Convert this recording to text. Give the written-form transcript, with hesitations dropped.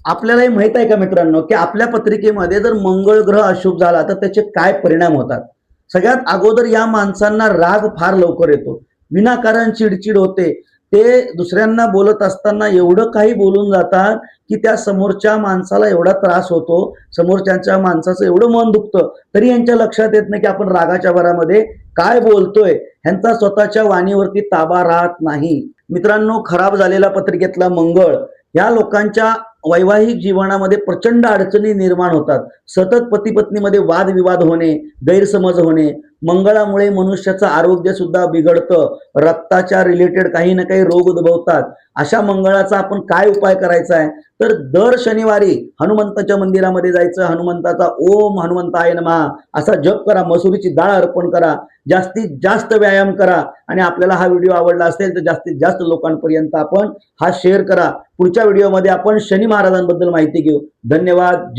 आपल्यालाही माहित आहे का मित्रांनो, की आपल्या पत्रिकेमध्ये जर मंगळ ग्रह अशुभ झाला तर त्याचे काय परिणाम होतात. सगळ्यात अगोदर या माणसांना राग फार लवकर येतो, विनाकारण चिडचिड होते. ते दुसऱ्यांना बोलत असताना एवढं काही बोलून जातात की त्या समोरच्या माणसाला एवढा त्रास होतो, समोरच्या माणसाचं एवढं मन दुखतं, तरी यांच्या लक्षात येत नाही की आपण रागाच्या भरामध्ये काय बोलतोय. ह्यांचा स्वतःच्या वाणीवरती ताबा राहत नाही. मित्रांनो, खराब झालेला पत्रिकेतला मंगळ या लोकांच्या वैवाहिक जीवनामध्ये प्रचंड अडचणी निर्माण होतात. सतत पती पत्नीमध्ये वादविवाद होणे, गैरसमज होणे, मंगळामुळे मनुष्याचं आरोग्य सुद्धा बिघडतं, रक्ताच्या रिलेटेड काही ना काही रोग उद्भवतात. अशा मंगळाचा आपण काय उपाय करायचा आहे, तर दर शनिवारी हनुमंताच्या मंदिरामध्ये जायचं, हनुमंताचा ओम हनुमंताय नमः असा जप करा, मसुरीची डाळ अर्पण करा, जास्तीत जास्त व्यायाम करा आणि आपल्याला हा व्हिडिओ आवडला असेल तर जास्तीत जास्त लोकांपर्यंत आपण हा शेअर करा. पुढच्या व्हिडिओमध्ये आपण शनी महाराजांबद्दल माहिती घेऊ. धन्यवाद.